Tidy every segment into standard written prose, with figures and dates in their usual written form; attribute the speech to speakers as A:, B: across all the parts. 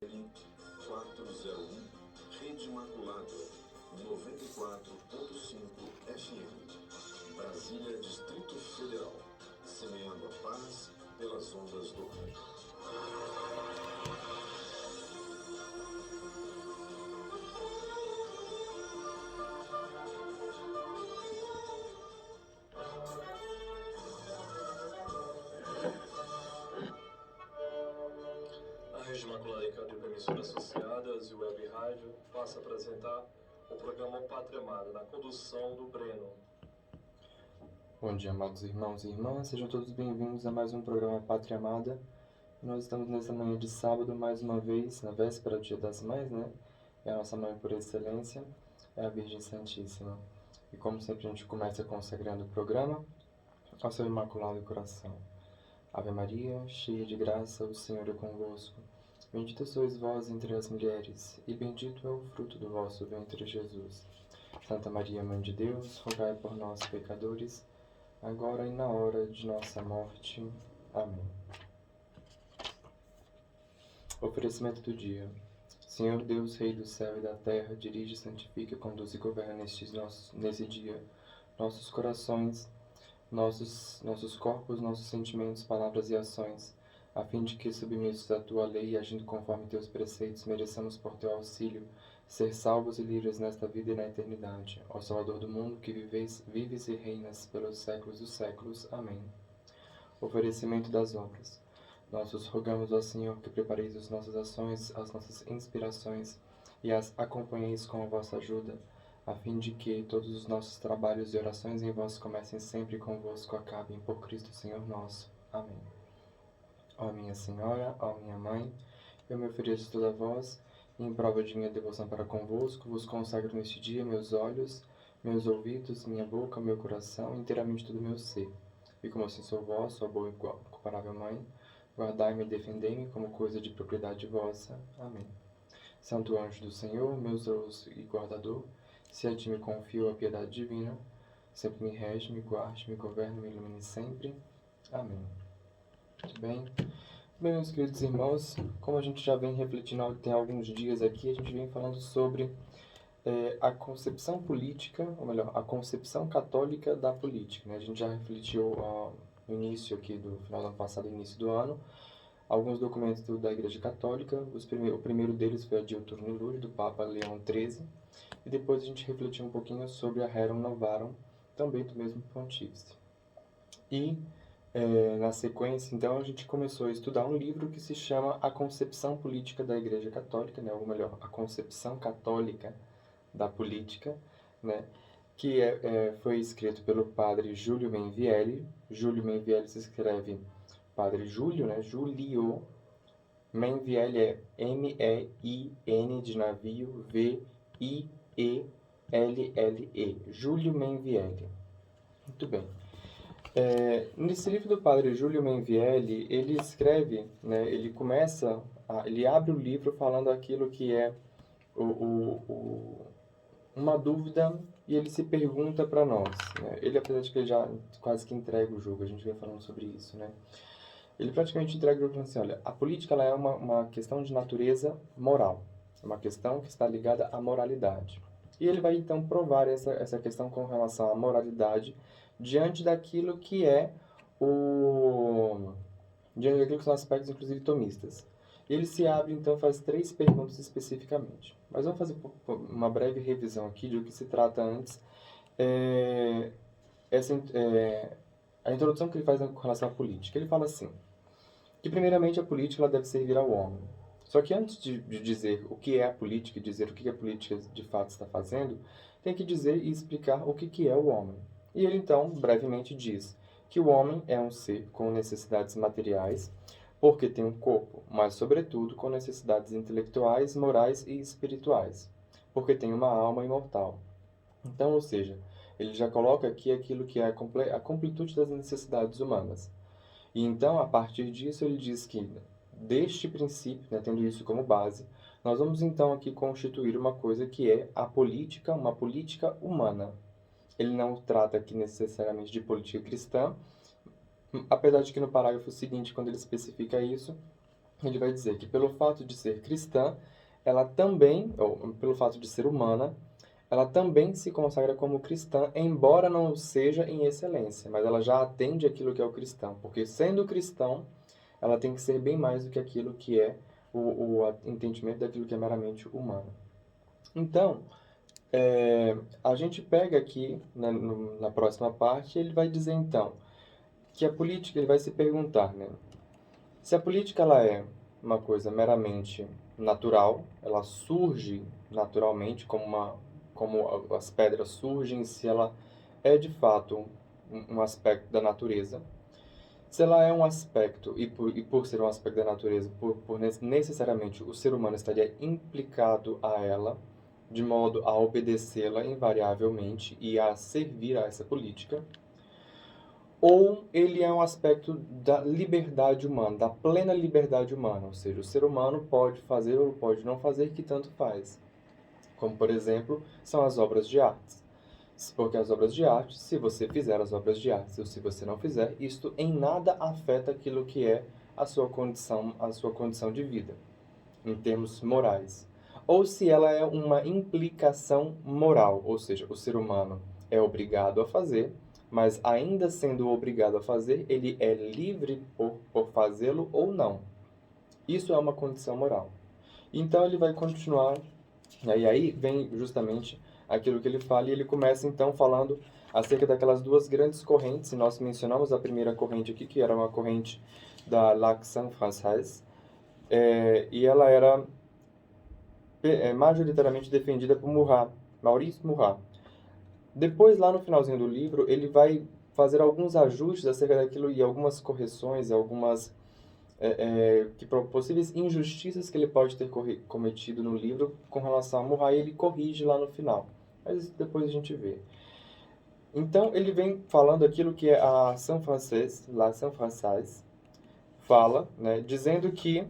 A: 401, Rede Imaculada, 94.5 FM, Brasília, Distrito Federal, semeando a paz pelas ondas do rádio.
B: A Rede Imaculada em Cadeia Emissoras Associadas e o Web Rádio passa a apresentar o programa Pátria Amada, na condução do Breno.
C: Bom dia, amados irmãos e irmãs, sejam todos bem-vindos a mais um programa Pátria Amada. Nós estamos nessa manhã de sábado, mais uma vez, na véspera do Dia das Mães, né? É a nossa mãe por excelência, é a Virgem Santíssima. E como sempre a gente começa consagrando o programa ao seu Imaculado Coração. Ave Maria, cheia de graça, o Senhor é convosco. Bendita sois vós entre as mulheres, e bendito é o fruto do vosso ventre, Jesus. Santa Maria, Mãe de Deus, rogai por nós, pecadores, agora e na hora de nossa morte. Amém. Oferecimento do dia. Senhor Deus, Rei do céu e da terra, dirige, santifica, conduz e governa nesse dia nossos corações, nossos corpos, nossos sentimentos, palavras e ações, a fim de que, submissos à Tua lei e agindo conforme Teus preceitos, mereçamos por Teu auxílio ser salvos e livres nesta vida e na eternidade. Ó Salvador do mundo, que vives e reinas pelos séculos dos séculos. Amém. Oferecimento das obras. Nós os rogamos, ó Senhor, que prepareis as nossas ações, as nossas inspirações e as acompanheis com a vossa ajuda, a fim de que todos os nossos trabalhos e orações em vós comecem sempre convosco, acabem por Cristo Senhor nosso. Amém. Ó minha Senhora, ó minha Mãe, eu me ofereço toda a vós, e em prova de minha devoção para convosco, vos consagro neste dia meus olhos, meus ouvidos, minha boca, meu coração, inteiramente todo o meu ser. E como assim sou vosso, ó boa e incomparável Mãe, guardai-me e defendei-me como coisa de propriedade vossa. Amém. Santo anjo do Senhor, meu zeloso e guardador, se a ti me confio a piedade divina, sempre me rege, me guarde, me governe, me ilumine sempre. Amém. Muito bem. Bem, meus queridos irmãos, como a gente já vem refletindo tem alguns dias aqui, a gente vem falando sobre a concepção política, ou melhor, a concepção católica da política, né? A gente já refletiu no início aqui do final do ano passado, início do ano, alguns documentos da Igreja Católica. O primeiro deles foi a Diuturni Ludi, do Papa Leão XIII, e depois a gente refletiu um pouquinho sobre a Rerum Novarum, também do mesmo pontífice. E na sequência, então, a gente começou a estudar um livro que se chama A Concepção Política da Igreja Católica, né? Ou melhor, A Concepção Católica da Política, né? Que foi escrito pelo padre Júlio Mainvielli. Júlio Mainvielli se escreve Padre Júlio, né? Julio. Mainvielli é M-E-I-N de navio, V-I-E-L-L-E. Júlio Mainvielli. Muito bem. Nesse livro do padre Júlio Mainvielli, ele escreve, né, ele abre o livro falando aquilo que é uma dúvida, e ele se pergunta para nós, né? Ele, apesar de que ele já quase que entrega o jogo, a gente vem falando sobre isso, né? Ele praticamente entrega o jogo falando assim, olha, a política ela é uma questão de natureza moral, é uma questão que está ligada à moralidade. E ele vai então provar essa questão com relação à moralidade diante daquilo que diante daquilo que são aspectos, inclusive, thomistas. Ele se abre, então, faz 3 perguntas especificamente. Mas vamos fazer uma breve revisão aqui de o que se trata antes. A introdução que ele faz com relação à política. Ele fala assim, que primeiramente a política ela deve servir ao homem. Só que antes de dizer o que é a política e dizer o que a política de fato está fazendo, tem que dizer e explicar o que é o homem. E ele então, brevemente, diz que o homem é um ser com necessidades materiais, porque tem um corpo, mas sobretudo com necessidades intelectuais, morais e espirituais, porque tem uma alma imortal. Então, ou seja, ele já coloca aqui aquilo que é a completude das necessidades humanas. E então, a partir disso, ele diz que, deste princípio, né, tendo isso como base, nós vamos então aqui constituir uma coisa que é a política, uma política humana. Ele não trata aqui necessariamente de política cristã, apesar de que no parágrafo seguinte, quando ele especifica isso, ele vai dizer que pelo fato de ser cristã, ela também, ou pelo fato de ser humana, ela também se consagra como cristã, embora não seja em excelência, mas ela já atende aquilo que é o cristão, porque sendo cristão, ela tem que ser bem mais do que aquilo que é o entendimento daquilo que é meramente humano. Então, a gente pega aqui, na próxima parte, ele vai dizer então, que a política, ele vai se perguntar, né? Se a política ela é uma coisa meramente natural, ela surge naturalmente como as pedras surgem, se ela é de fato um aspecto da natureza, se ela é um aspecto, e por ser um aspecto da natureza, necessariamente o ser humano estaria implicado a ela, de modo a obedecê-la invariavelmente e a servir a essa política, ou ele é um aspecto da liberdade humana, da plena liberdade humana, ou seja, o ser humano pode fazer ou pode não fazer, que tanto faz. Como, por exemplo, são as obras de arte. Porque as obras de arte, se você fizer as obras de arte ou se você não fizer, isto em nada afeta aquilo que é a sua condição de vida, em termos morais. Ou se ela é uma implicação moral, ou seja, o ser humano é obrigado a fazer, mas ainda sendo obrigado a fazer, ele é livre por fazê-lo ou não. Isso é uma condição moral. Então ele vai continuar, e aí vem justamente aquilo que ele fala, e ele começa então falando acerca daquelas duas grandes correntes, e nós mencionamos a primeira corrente aqui, que era uma corrente da l'Action française, e ela era majoritariamente defendida por Murat, Maurice Murat. Depois, lá no finalzinho do livro, ele vai fazer alguns ajustes acerca daquilo e algumas correções, algumas possíveis injustiças que ele pode ter cometido no livro com relação a Murat, e ele corrige lá no final. Mas depois a gente vê. Então, ele vem falando aquilo que a Ação Française, la Action Française, fala, né, dizendo que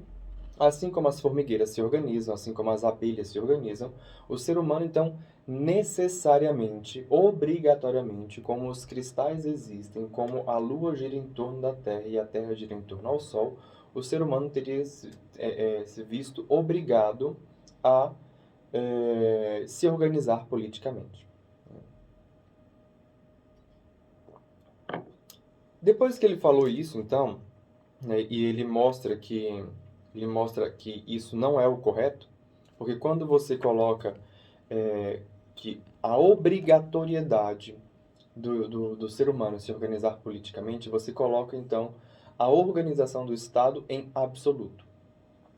C: assim como as formigueiras se organizam, assim como as abelhas se organizam, o ser humano, então, necessariamente, obrigatoriamente, como os cristais existem, como a Lua gira em torno da Terra e a Terra gira em torno ao Sol, o ser humano teria se visto obrigado a se organizar politicamente. Depois que ele falou isso, então, né, e ele mostra que isso não é o correto, porque quando você coloca que a obrigatoriedade do ser humano se organizar politicamente, você coloca, então, a organização do Estado em absoluto.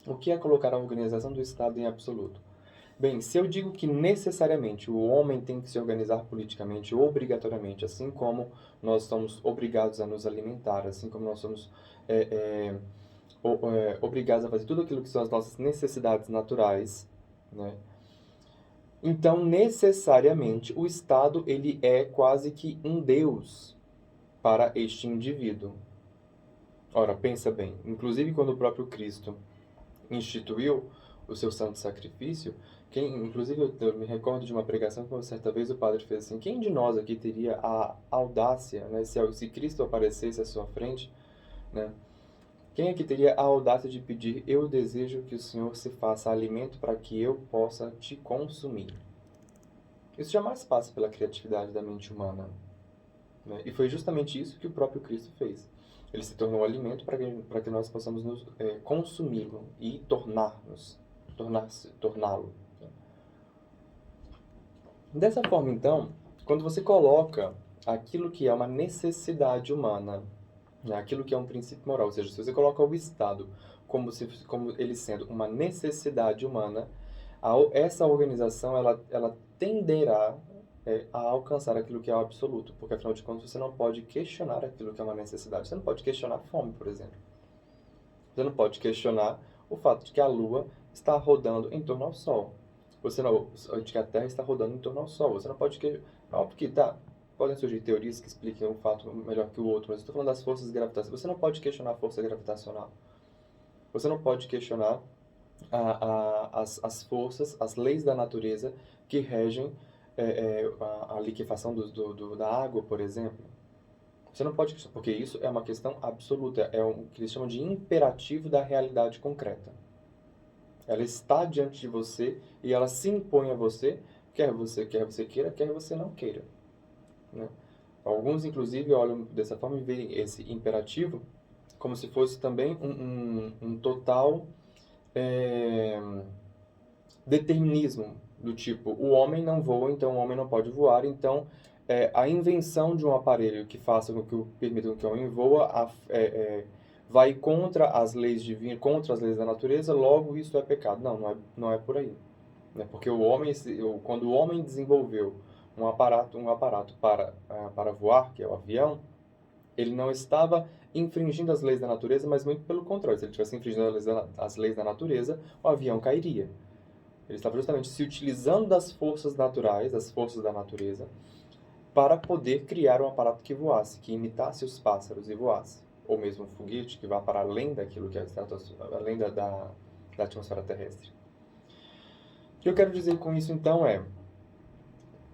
C: O que é colocar a organização do Estado em absoluto? Bem, se eu digo que necessariamente o homem tem que se organizar politicamente, obrigatoriamente, assim como nós somos obrigados a nos alimentar, assim como nós somos obrigados a fazer tudo aquilo que são as nossas necessidades naturais, né? Então, necessariamente, o Estado ele é quase que um Deus para este indivíduo. Ora, pensa bem, inclusive quando o próprio Cristo instituiu o seu santo sacrifício, inclusive eu me recordo de uma pregação que certa vez o padre fez assim: quem de nós aqui teria a audácia, né, se Cristo aparecesse à sua frente, né, quem aqui teria a audácia de pedir: eu desejo que o Senhor se faça alimento para que eu possa te consumir? Isso jamais passa pela criatividade da mente humana, né? E foi justamente isso que o próprio Cristo fez. Ele se tornou alimento para que nós possamos consumi-lo e torná-lo. Dessa forma, então, quando você coloca aquilo que é uma necessidade humana, né, aquilo que é um princípio moral, ou seja, se você coloca o Estado como ele sendo uma necessidade humana, essa organização ela tenderá a alcançar aquilo que é o absoluto, porque afinal de contas você não pode questionar aquilo que é uma necessidade. Você não pode questionar a fome, por exemplo. Você não pode questionar o fato de que a Lua está rodando em torno ao Sol. De que a Terra está rodando em torno ao Sol. Você não pode questionar. Óbvio que podem surgir teorias que expliquem um fato melhor que o outro, mas eu estou falando das forças gravitacionais. Você não pode questionar a força gravitacional. Você não pode questionar as forças, as leis da natureza que regem a liquefação da água, por exemplo. Você não pode questionar, porque isso é uma questão absoluta, é o que eles chamam de imperativo da realidade concreta. Ela está diante de você e ela se impõe a você, quer você queira, quer você não queira, né? Alguns, inclusive, olham dessa forma e veem esse imperativo como se fosse também um total determinismo, do tipo, o homem não voa, então o homem não pode voar, então a invenção de um aparelho que faça com que permita que o homem voa vai contra as leis divinas, contra as leis da natureza, logo isso é pecado. Não é por aí. Né? Porque quando o homem desenvolveu um aparato para voar, que é o avião, ele não estava infringindo as leis da natureza, mas muito pelo contrário. Se ele tivesse infringindo as leis da natureza, o avião cairia. Ele estava justamente se utilizando das forças naturais, das forças da natureza, para poder criar um aparato que voasse, que imitasse os pássaros e voasse. Ou mesmo um foguete que vá para além daquilo que é além da atmosfera terrestre. O que eu quero dizer com isso, então,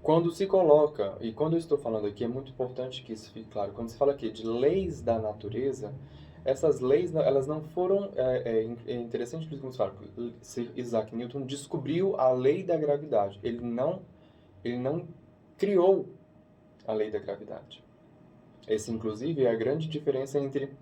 C: quando se coloca, e quando eu estou falando aqui, é muito importante que isso fique claro, quando se fala aqui de leis da natureza, essas leis, elas não foram, é interessante que como se fala, Isaac Newton descobriu a lei da gravidade, ele não criou a lei da gravidade. Essa, inclusive, é a grande diferença entre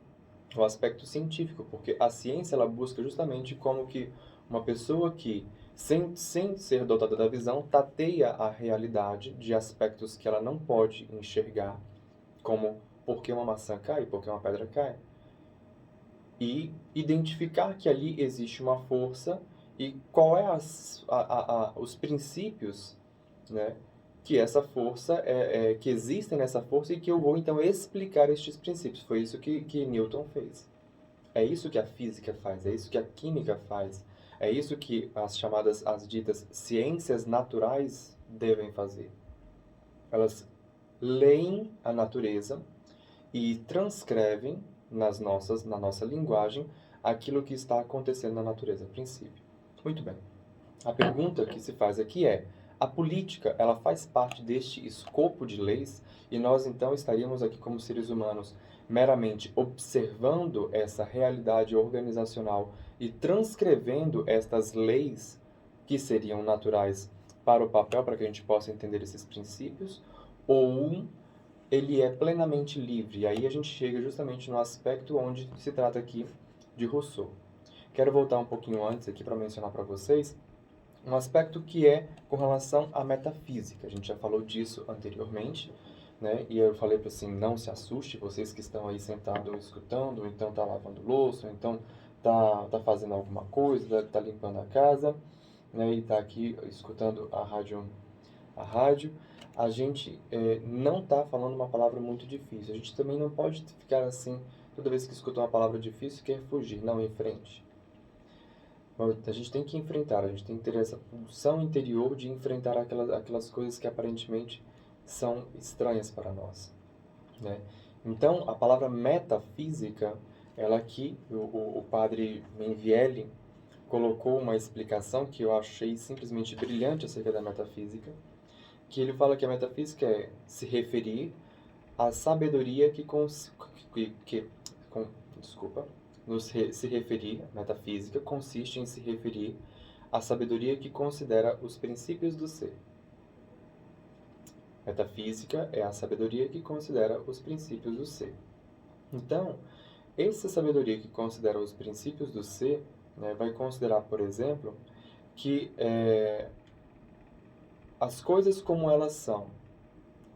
C: o aspecto científico, porque a ciência, ela busca justamente como que uma pessoa que sem ser dotada da visão, tateia a realidade de aspectos que ela não pode enxergar, como por que uma maçã cai, por que uma pedra cai. E identificar que ali existe uma força e qual é os princípios, né, que essa força, que existem nessa força e que eu vou então explicar estes princípios. Foi isso que Newton fez. É isso que a física faz, é isso que a química faz, é isso que as ditas ciências naturais devem fazer. Elas leem a natureza e transcrevem na nossa linguagem aquilo que está acontecendo na natureza, a princípio. Muito bem. A pergunta que se faz aqui é: a política, ela faz parte deste escopo de leis e nós então estaríamos aqui como seres humanos meramente observando essa realidade organizacional e transcrevendo estas leis que seriam naturais para o papel, para que a gente possa entender esses princípios, ou ele é plenamente livre? E aí a gente chega justamente no aspecto onde se trata aqui de Rousseau. Quero voltar um pouquinho antes aqui para mencionar para vocês um aspecto que é com relação à metafísica. A gente já falou disso anteriormente, né? E eu falei para assim, não se assuste, vocês que estão aí sentados escutando, ou então tá lavando louça, ou então tá fazendo alguma coisa, tá limpando a casa, né? E tá aqui escutando a rádio. A gente não tá falando uma palavra muito difícil. A gente também não pode ficar assim, toda vez que escuta uma palavra difícil, quer fugir, não, em frente. A gente tem que enfrentar, a gente tem que ter essa pulsão interior de enfrentar aquelas coisas que aparentemente são estranhas para nós, né? Então, a palavra metafísica, ela aqui, o padre Menvielli colocou uma explicação que eu achei simplesmente brilhante acerca da metafísica, que ele fala que a metafísica é se referir à sabedoria se referir, metafísica consiste em se referir à sabedoria que considera os princípios do ser. Metafísica é a sabedoria que considera os princípios do ser. Então, essa sabedoria que considera os princípios do ser, né, vai considerar, por exemplo, que as coisas como elas são.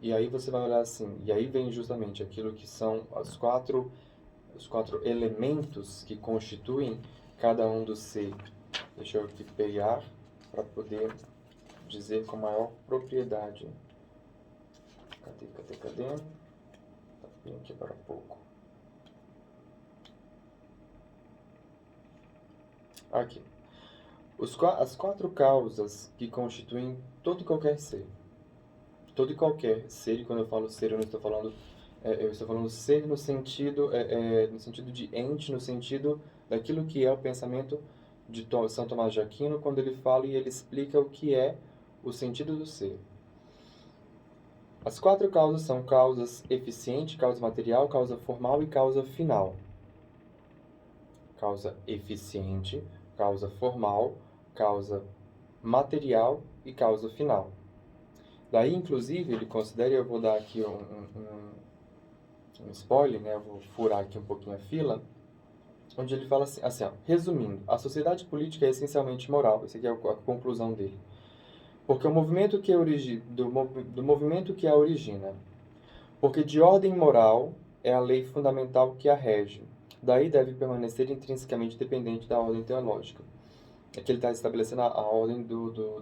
C: E aí você vai olhar assim, e aí vem justamente aquilo que são os quatro elementos que constituem cada um dos ser. Deixa eu aqui pegar para poder dizer com maior propriedade. Cadê? Tá bem aqui para pouco. Aqui. As quatro causas que constituem todo e qualquer ser. Todo e qualquer ser, e quando eu falo ser, eu não estou falando eu estou falando ser no sentido de ente, no sentido daquilo que é o pensamento de São Tomás de Aquino, quando ele fala e ele explica o que é o sentido do ser. As 4 causas são causas eficiente, causa material, causa formal e causa final. Causa eficiente, causa formal, causa material e causa final. Daí, inclusive, ele considera, eu vou dar aqui um spoiler, né? Eu vou furar aqui um pouquinho a fila, onde ele fala assim, ó, resumindo, a sociedade política é essencialmente moral. Essa aqui é a conclusão dele. Porque o movimento que do movimento que a origina. Porque de ordem moral é a lei fundamental que a rege. Daí deve permanecer intrinsecamente dependente da ordem teológica. Aqui ele está estabelecendo a ordem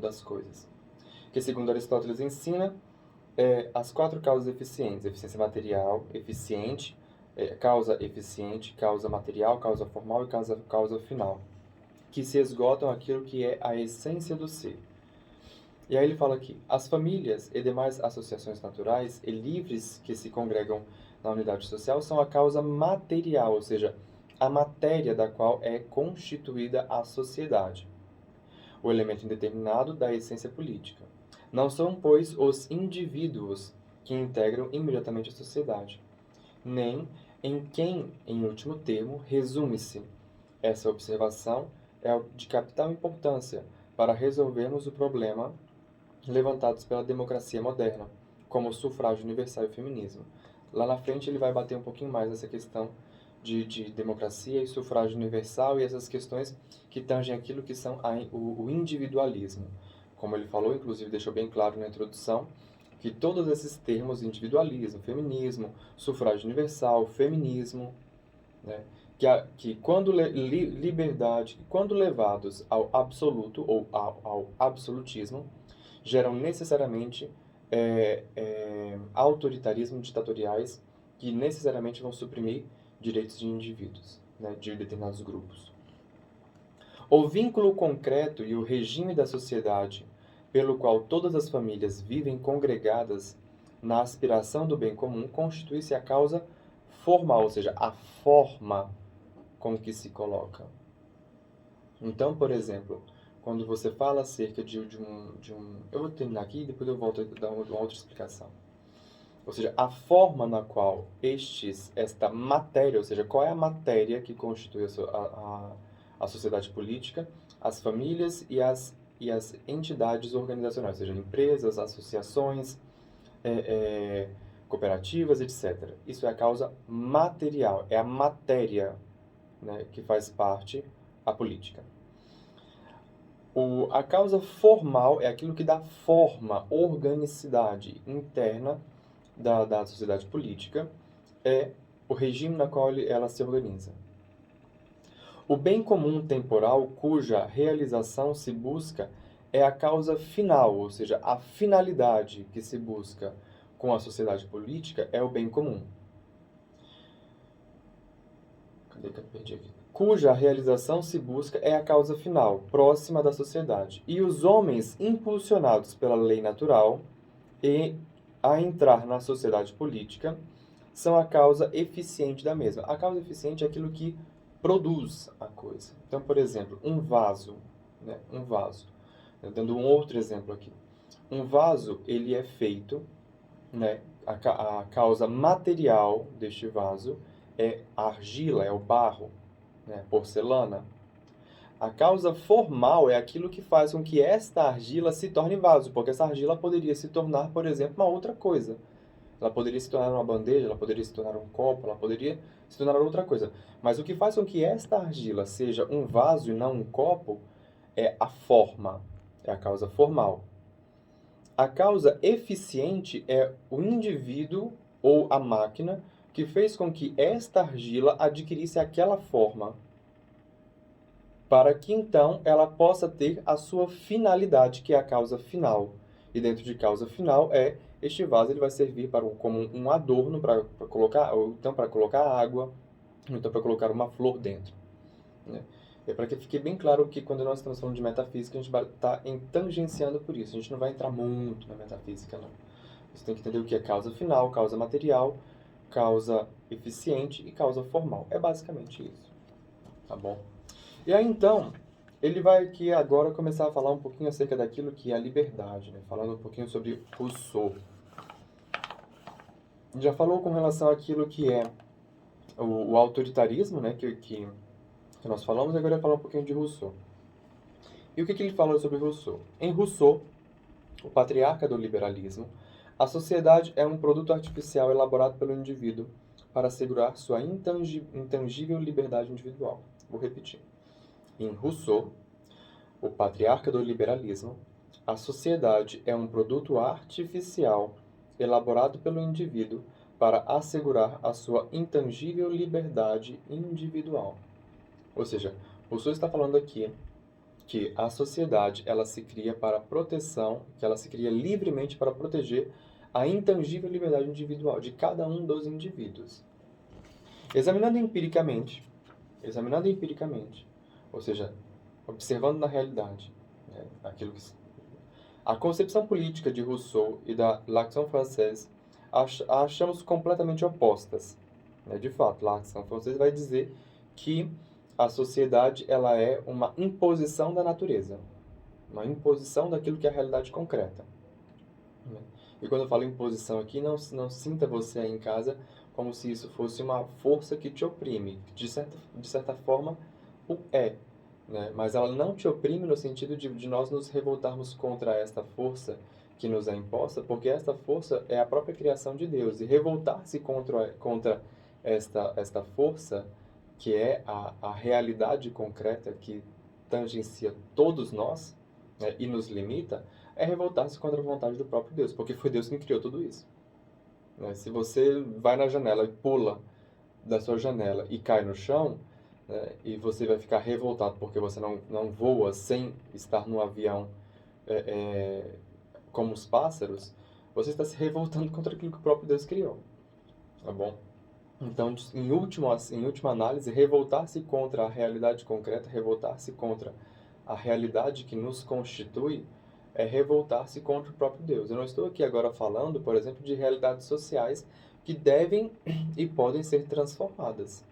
C: das coisas. Que, segundo Aristóteles ensina, as 4 causas eficientes: eficiência material, causa material, causa formal e causa final, que se esgotam aquilo que é a essência do ser. E aí ele fala aqui, as famílias e demais associações naturais e livres que se congregam na unidade social são a causa material, ou seja, a matéria da qual é constituída a sociedade, o elemento indeterminado da essência política. Não são, pois, os indivíduos que integram imediatamente a sociedade, nem em quem, em último termo, resume-se. Essa observação é de capital importância para resolvermos o problema levantados pela democracia moderna, como o sufrágio universal e o feminismo. Lá na frente ele vai bater um pouquinho mais nessa questão de democracia e sufrágio universal e essas questões que tangem aquilo que são o individualismo. Como ele falou, inclusive deixou bem claro na introdução, que todos esses termos, individualismo, feminismo, sufrágio universal, feminismo, né, que quando liberdade, quando levados ao absoluto ou ao absolutismo, geram necessariamente autoritarismo ditatoriais que necessariamente vão suprimir direitos de indivíduos, né, de determinados grupos. O vínculo concreto e o regime da sociedade pelo qual todas as famílias vivem congregadas na aspiração do bem comum constitui-se a causa formal, ou seja, a forma com que se coloca. Então, por exemplo, quando você fala acerca de um... Eu vou terminar aqui e depois eu volto a dar uma outra explicação. Ou seja, a forma na qual esta matéria, ou seja, qual é a matéria que constitui a sociedade política, as famílias e as entidades organizacionais, ou seja, empresas, associações, cooperativas, etc. Isso é a causa material, é a matéria, né, que faz parte a política. A causa formal é aquilo que dá forma, organicidade interna da sociedade política, é o regime na qual ela se organiza. O bem comum temporal, cuja realização se busca, é a causa final, ou seja, a finalidade que se busca com a sociedade política é o bem comum. Cadê que eu perdi aqui? Cuja realização se busca é a causa final, próxima da sociedade. E os homens, impulsionados pela lei natural e a entrar na sociedade política, são a causa eficiente da mesma. A causa eficiente é aquilo que produz a coisa. Então, por exemplo, um vaso, né? Um vaso. Dando um outro exemplo aqui. Um vaso, ele é feito, né? A causa material deste vaso é a argila, é o barro, né? Porcelana. A causa formal é aquilo que faz com que esta argila se torne vaso, porque essa argila poderia se tornar, por exemplo, uma outra coisa. Ela poderia se tornar uma bandeja, ela poderia se tornar um copo, ela poderia se tornar outra coisa. Mas o que faz com que esta argila seja um vaso e não um copo é a forma, é a causa formal. A causa eficiente é o indivíduo ou a máquina que fez com que esta argila adquirisse aquela forma, para que então ela possa ter a sua finalidade, que é a causa final. E dentro de causa final este vaso ele vai servir como um adorno para colocar, ou então para colocar água, ou então para colocar uma flor dentro, né? É para que fique bem claro que quando nós estamos falando de metafísica, a gente está tangenciando por isso. A gente não vai entrar muito na metafísica, não. Você tem que entender o que é causa final, causa material, causa eficiente e causa formal. É basicamente isso, tá bom? E aí, então, ele vai aqui agora começar a falar um pouquinho acerca daquilo que é a liberdade, né? Falando um pouquinho sobre Rousseau. já falou com relação àquilo que é o autoritarismo, né, que nós falamos, agora eu vou falar um pouquinho de Rousseau. E o que ele fala sobre Rousseau? Em Rousseau, o patriarca do liberalismo, a sociedade é um produto artificial elaborado pelo indivíduo para assegurar sua intangível liberdade individual. Vou repetir. Em Rousseau, o patriarca do liberalismo, a sociedade é um produto artificial elaborado pelo indivíduo para assegurar a sua intangível liberdade individual. Ou seja, Rousseau está falando aqui que a sociedade ela se cria para proteção, que ela se cria livremente para proteger a intangível liberdade individual de cada um dos indivíduos. Examinando empiricamente, ou seja, observando na realidade, né, aquilo que a concepção política de Rousseau e da l'Action française achamos completamente opostas. Né? De fato, l'Action française vai dizer que a sociedade ela é uma imposição da natureza, uma imposição daquilo que é a realidade concreta. E quando eu falo imposição aqui, não sinta você aí em casa como se isso fosse uma força que te oprime. De certa forma, o é. Né? Mas ela não te oprime no sentido de nós nos revoltarmos contra esta força que nos é imposta, porque esta força é a própria criação de Deus. E revoltar-se contra esta força, que é a realidade concreta que tangencia todos nós, né, e nos limita, é revoltar-se contra a vontade do próprio Deus, porque foi Deus quem criou tudo isso. Né? Se você vai na janela e pula da sua janela e cai no chão, né, e você vai ficar revoltado porque você não voa sem estar no avião como os pássaros, você está se revoltando contra aquilo que o próprio Deus criou. Tá bom? Então, em última análise, revoltar-se contra a realidade concreta, revoltar-se contra a realidade que nos constitui, é revoltar-se contra o próprio Deus. Eu não estou aqui agora falando, por exemplo, de realidades sociais que devem e podem ser transformadas.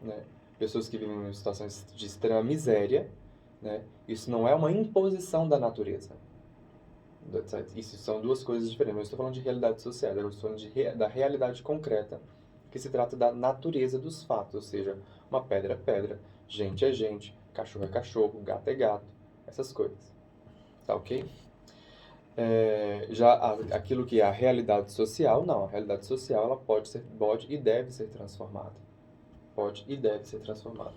C: Né? Pessoas que vivem em situações de extrema miséria, né? Isso não é uma imposição da natureza. Isso são duas coisas diferentes. Eu não estou falando de realidades sociais, eu estou falando da realidade concreta, que se trata da natureza dos fatos, ou seja, uma pedra é pedra, gente é gente, cachorro é cachorro, gato é gato, essas coisas. Tá ok? Já aquilo que é a realidade social, não, a realidade social ela pode e deve ser transformada. Pode e deve ser transformada.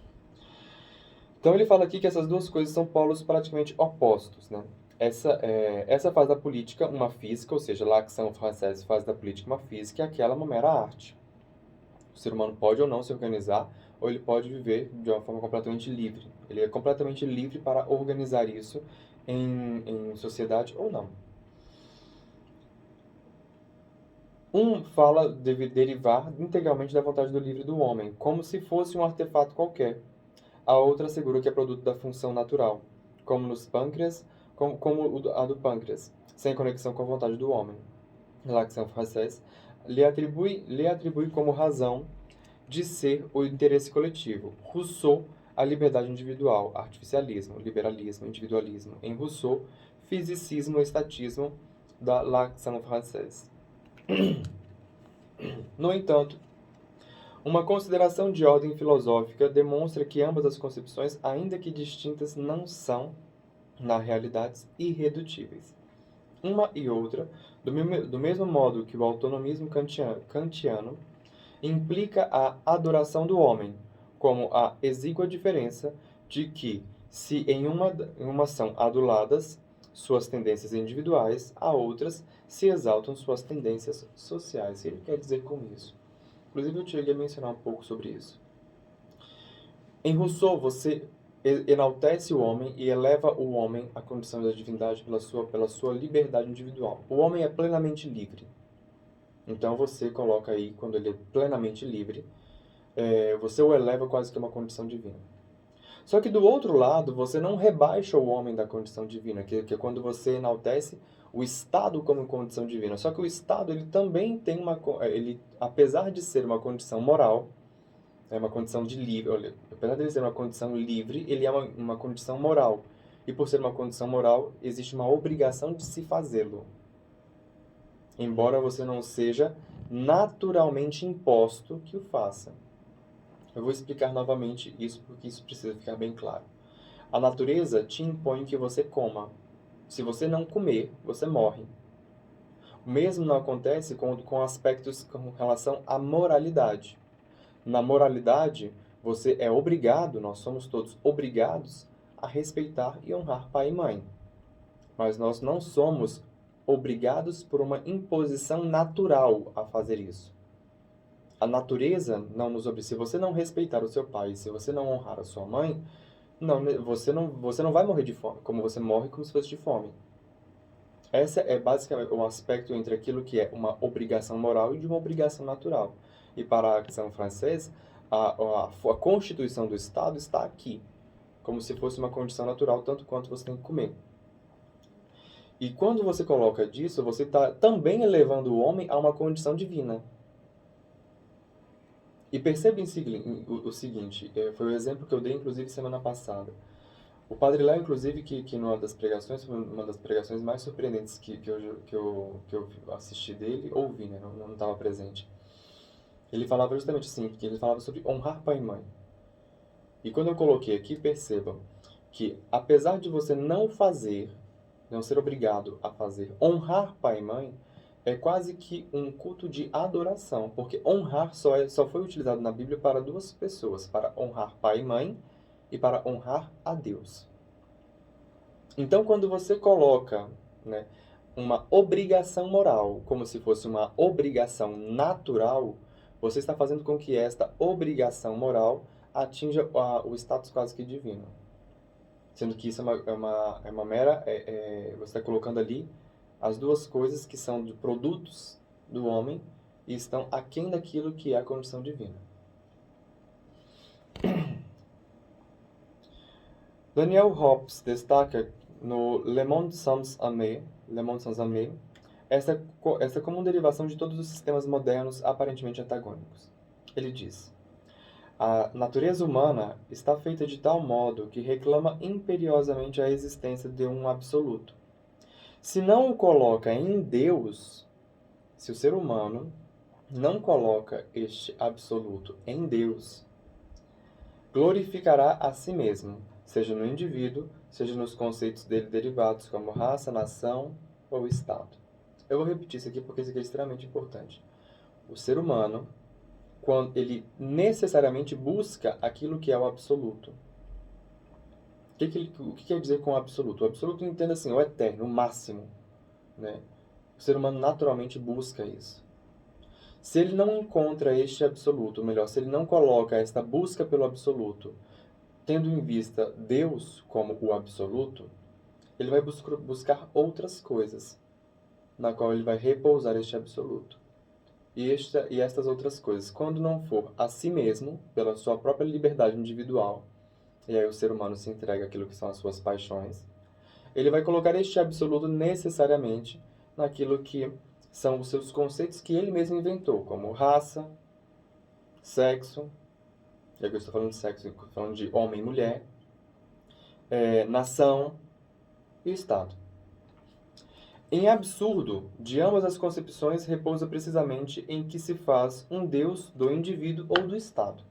C: Então ele fala aqui que essas duas coisas são polos praticamente opostos, né? Essa faz da política uma física, ou seja, l'Action française faz da política uma física e aquela uma mera arte. O ser humano pode ou não se organizar, ou ele pode viver de uma forma completamente livre. Ele é completamente livre para organizar isso em sociedade ou não. Um fala de derivar integralmente da vontade do livre do homem, como se fosse um artefato qualquer. A outra assegura que é produto da função natural, como nos pâncreas, como a do pâncreas, sem conexão com a vontade do homem. L'Action française lhe atribui como razão de ser o interesse coletivo. Rousseau, a liberdade individual, artificialismo, liberalismo, individualismo. Em Rousseau, fisicismo e estatismo da l'Action française. No entanto, uma consideração de ordem filosófica demonstra que ambas as concepções, ainda que distintas, não são, na realidade, irredutíveis. Uma e outra, do mesmo modo que o autonomismo kantiano implica a adoração do homem, como a exígua diferença de que, se em uma são aduladas suas tendências individuais, a outras se exaltam suas tendências sociais. O que ele quer dizer com isso? Inclusive, eu cheguei a mencionar um pouco sobre isso. Em Rousseau, você enaltece o homem e eleva o homem à condição da divindade pela sua liberdade individual. O homem é plenamente livre. Então, você coloca aí, quando ele é plenamente livre, você o eleva quase que a uma condição divina. Só que, do outro lado, você não rebaixa o homem da condição divina, que é quando você enaltece o Estado como condição divina. Só que o Estado, ele também tem apesar de ser uma condição moral, é uma condição de livre, apesar de ele ser uma condição livre, ele é uma condição moral. E por ser uma condição moral, existe uma obrigação de se fazê-lo. Embora você não seja naturalmente imposto que o faça. Eu vou explicar novamente isso, porque isso precisa ficar bem claro. A natureza te impõe que você coma. Se você não comer, você morre. O mesmo não acontece com aspectos com relação à moralidade. Na moralidade, você é obrigado, nós somos todos obrigados a respeitar e honrar pai e mãe. Mas nós não somos obrigados por uma imposição natural a fazer isso. A natureza não nos obriga. Se você não respeitar o seu pai, se você não honrar a sua mãe, você não vai morrer de fome, como você morre como se fosse de fome. Esse é basicamente o aspecto entre aquilo que é uma obrigação moral e de uma obrigação natural. E para a São Francês, a constituição do Estado está aqui, como se fosse uma condição natural, tanto quanto você tem que comer. E quando você coloca disso, você está também elevando o homem a uma condição divina. E perceba o seguinte, foi o exemplo que eu dei, inclusive, semana passada. O Padre Léo, inclusive, que numa das pregações, foi uma das pregações mais surpreendentes que eu assisti dele, ouvi, né? Não estava presente. Ele falava justamente assim, que ele falava sobre honrar pai e mãe. E quando eu coloquei aqui, percebam que, apesar de você não ser obrigado a fazer, honrar pai e mãe é quase que um culto de adoração, porque honrar só foi utilizado na Bíblia para duas pessoas, para honrar pai e mãe e para honrar a Deus. Então, quando você coloca, né, uma obrigação moral como se fosse uma obrigação natural, você está fazendo com que esta obrigação moral atinja o status quase que divino. Sendo que isso é uma mera... você está colocando ali as duas coisas que são de produtos do homem e estão aquém daquilo que é a condição divina. Daniel Hobbes destaca no Le Monde Sans Âme, essa como uma derivação de todos os sistemas modernos aparentemente antagônicos. Ele diz: a natureza humana está feita de tal modo que reclama imperiosamente a existência de um absoluto. Se não o coloca em Deus, se o ser humano não coloca este absoluto em Deus, glorificará a si mesmo, seja no indivíduo, seja nos conceitos dele derivados como raça, nação ou Estado. Eu vou repetir isso aqui porque isso aqui é extremamente importante. O ser humano, quando ele necessariamente busca aquilo que é o absoluto. O que quer dizer com o absoluto? O absoluto entenda assim, o eterno, o máximo, né? O ser humano naturalmente busca isso. Se ele não encontra este absoluto, ou melhor, se ele não coloca esta busca pelo absoluto, tendo em vista Deus como o absoluto, ele vai buscar outras coisas, na qual ele vai repousar este absoluto. E estas outras coisas, quando não for a si mesmo, pela sua própria liberdade individual, e aí o ser humano se entrega àquilo que são as suas paixões, ele vai colocar este absoluto necessariamente naquilo que são os seus conceitos que ele mesmo inventou, como raça, sexo, e aqui eu estou falando de sexo, estou falando de homem e mulher, nação e Estado. Em absurdo, de ambas as concepções repousa precisamente em que se faz um Deus do indivíduo ou do Estado.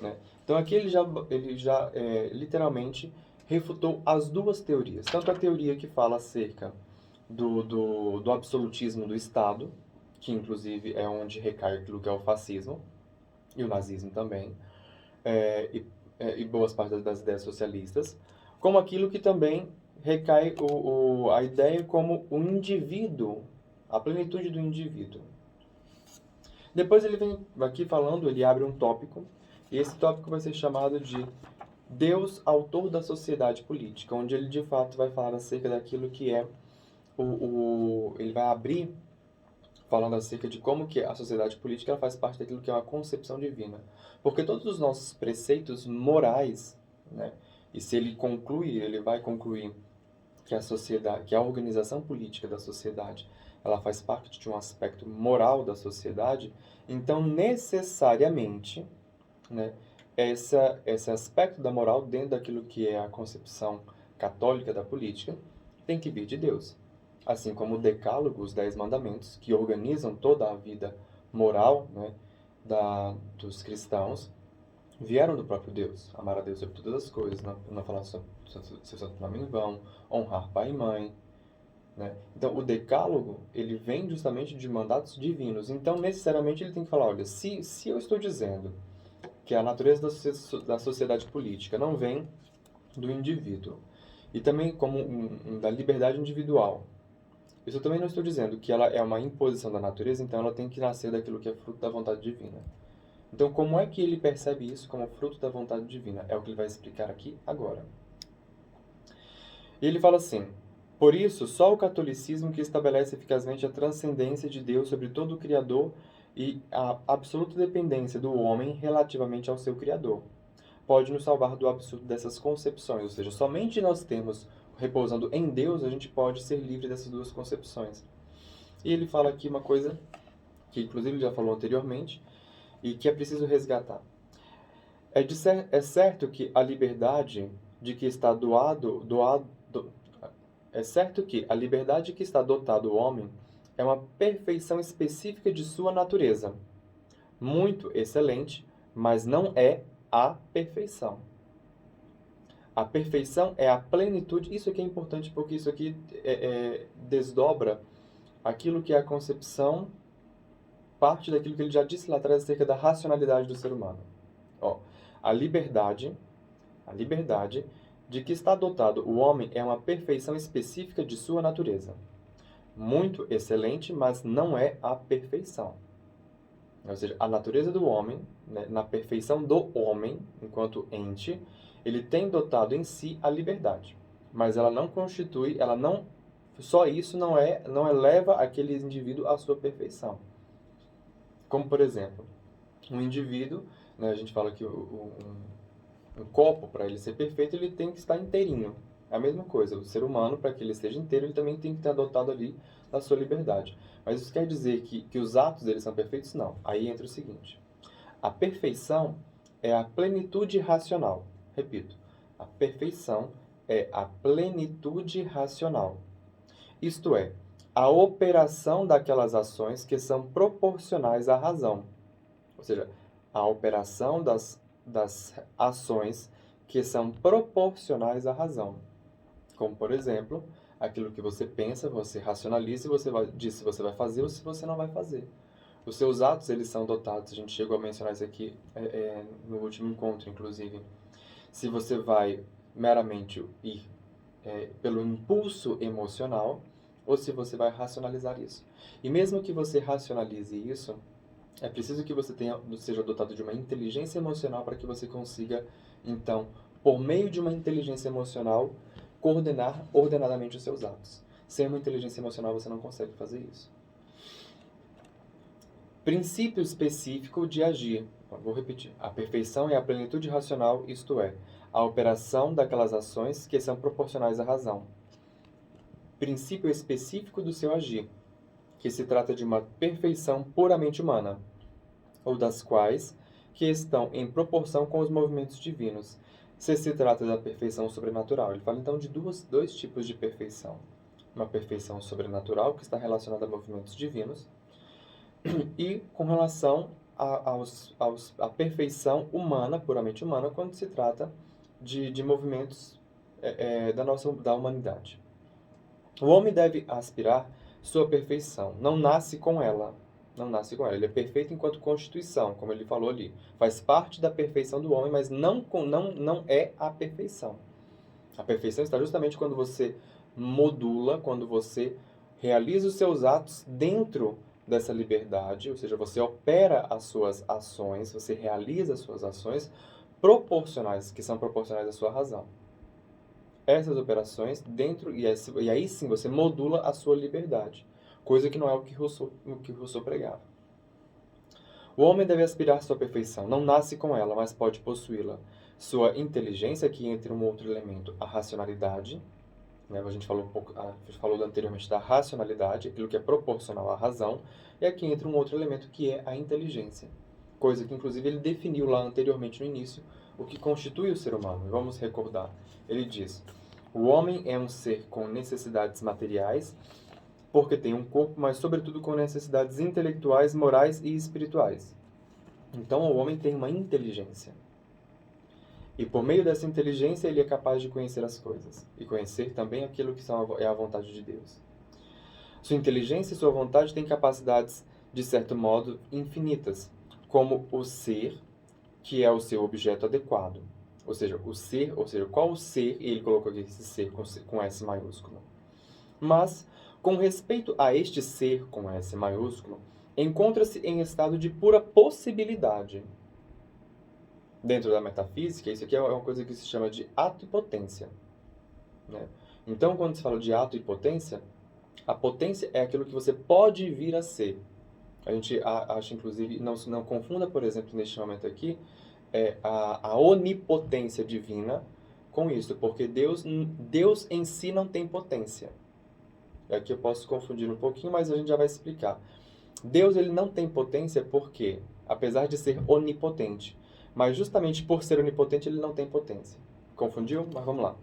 C: Né? Então aqui ele já literalmente refutou as duas teorias. Tanto a teoria que fala acerca do absolutismo do Estado, que inclusive é onde recai aquilo que é o fascismo, e o nazismo também, e boas partes das ideias socialistas, como aquilo que também recai a ideia como o indivíduo, a plenitude do indivíduo. Depois ele vem aqui falando, ele abre um tópico, e esse tópico vai ser chamado de Deus, autor da sociedade política, onde ele de fato vai falar acerca daquilo que é ele vai abrir falando acerca de como que a sociedade política ela faz parte daquilo que é uma concepção divina. Porque todos os nossos preceitos morais, né, e se ele vai concluir que a sociedade, que a organização política da sociedade, ela faz parte de um aspecto moral da sociedade, então necessariamente, né, esse aspecto da moral dentro daquilo que é a concepção católica da política tem que vir de Deus. assim como o Decálogo, os 10 mandamentos, que organizam toda a vida moral, né, dos cristãos, vieram do próprio Deus. Amar a Deus sobre todas as coisas, não falar seu santo nome em vão, honrar pai e mãe, né? Então, o Decálogo, ele vem justamente de mandatos divinos. Então, necessariamente, ele tem que falar, olha, se eu estou dizendo que a natureza da sociedade política não vem do indivíduo, e também como da liberdade individual, isso eu também não estou dizendo que ela é uma imposição da natureza, então ela tem que nascer daquilo que é fruto da vontade divina. Então, como é que ele percebe isso como fruto da vontade divina? É o que ele vai explicar aqui agora. E ele fala assim: por isso, só o catolicismo que estabelece eficazmente a transcendência de Deus sobre todo o Criador e a absoluta dependência do homem relativamente ao seu Criador pode nos salvar do absurdo dessas concepções. Ou seja, somente nós temos, repousando em Deus, a gente pode ser livre dessas duas concepções. E ele fala aqui uma coisa que, inclusive, ele já falou anteriormente e que é preciso resgatar. É certo que a liberdade de que está é certo que a liberdade que está dotado o homem é uma perfeição específica de sua natureza, muito excelente, mas não é a perfeição. A perfeição é a plenitude. Isso aqui é importante porque isso aqui desdobra aquilo que é a concepção, parte daquilo que ele já disse lá atrás acerca da racionalidade do ser humano. A liberdade de que está dotado o homem é uma perfeição específica de sua natureza. Muito excelente, mas não é a perfeição. Ou seja, a natureza do homem, né, na perfeição do homem, enquanto ente, ele tem dotado em si a liberdade. Mas ela não constitui, só isso não eleva aquele indivíduo à sua perfeição. Como, por exemplo, um indivíduo, né, a gente fala que um copo, para ele ser perfeito, ele tem que estar inteirinho. É a mesma coisa, o ser humano, para que ele esteja inteiro, ele também tem que ter adotado ali a sua liberdade. Mas isso quer dizer que os atos deles são perfeitos? Não. Aí entra o seguinte: a perfeição é a plenitude racional. Repito, a perfeição é a plenitude racional. Isto é, a operação daquelas ações que são proporcionais à razão. Ou seja, a operação das ações que são proporcionais à razão. Como, por exemplo, aquilo que você pensa, você racionaliza e você diz se você vai fazer ou se você não vai fazer. Os seus atos, eles são dotados, a gente chegou a mencionar isso aqui no último encontro, inclusive. Se você vai meramente ir pelo impulso emocional ou se você vai racionalizar isso. E mesmo que você racionalize isso, é preciso que você seja dotado de uma inteligência emocional para que você consiga, então, por meio de uma inteligência emocional, coordenar ordenadamente os seus atos. Sem uma inteligência emocional, você não consegue fazer isso. Princípio específico de agir. Vou repetir. A perfeição é a plenitude racional, isto é, a operação daquelas ações que são proporcionais à razão. Princípio específico do seu agir, que se trata de uma perfeição puramente humana, ou das quais que estão em proporção com os movimentos divinos, se trata da perfeição sobrenatural. Ele fala então de dois tipos de perfeição. Uma perfeição sobrenatural, que está relacionada a movimentos divinos, e com relação à perfeição humana, puramente humana, quando se trata de movimentos da humanidade. O homem deve aspirar sua perfeição, não nasce com ela. Ele é perfeito enquanto constituição, como ele falou ali. Faz parte da perfeição do homem, mas não é a perfeição. A perfeição está justamente quando você modula, quando você realiza os seus atos dentro dessa liberdade, ou seja, você opera as suas ações, você realiza as suas ações proporcionais, que são proporcionais à sua razão. Essas operações dentro, e aí sim você modula a sua liberdade. Coisa que não é o que Rousseau pregava. O homem deve aspirar sua perfeição. Não nasce com ela, mas pode possuí-la. Sua inteligência, que entra um outro elemento, a racionalidade. Né? A gente falou anteriormente da racionalidade, aquilo que é proporcional à razão. E aqui entra um outro elemento, que é a inteligência. Coisa que, inclusive, ele definiu lá anteriormente no início, o que constitui o ser humano. Vamos recordar. Ele diz: o homem é um ser com necessidades materiais porque tem um corpo, mas sobretudo com necessidades intelectuais, morais e espirituais. Então o homem tem uma inteligência. E por meio dessa inteligência ele é capaz de conhecer as coisas. E conhecer também aquilo que é a vontade de Deus. Sua inteligência e sua vontade têm capacidades, de certo modo, infinitas, como o ser, que é o seu objeto adequado. Ou seja, qual o ser, e ele colocou aqui esse ser com S maiúsculo. Mas, com respeito a este ser com S maiúsculo, encontra-se em estado de pura possibilidade. Dentro da metafísica, isso aqui é uma coisa que se chama de ato e potência. Né? Então, quando se fala de ato e potência, a potência é aquilo que você pode vir a ser. A gente acha, inclusive, não confunda, por exemplo, neste momento aqui, a onipotência divina com isso, porque Deus em si não tem potência. Aqui eu posso confundir um pouquinho, mas a gente já vai explicar. Deus ele não tem potência porque, apesar de ser onipotente, mas justamente por ser onipotente ele não tem potência. Confundiu? Mas vamos lá.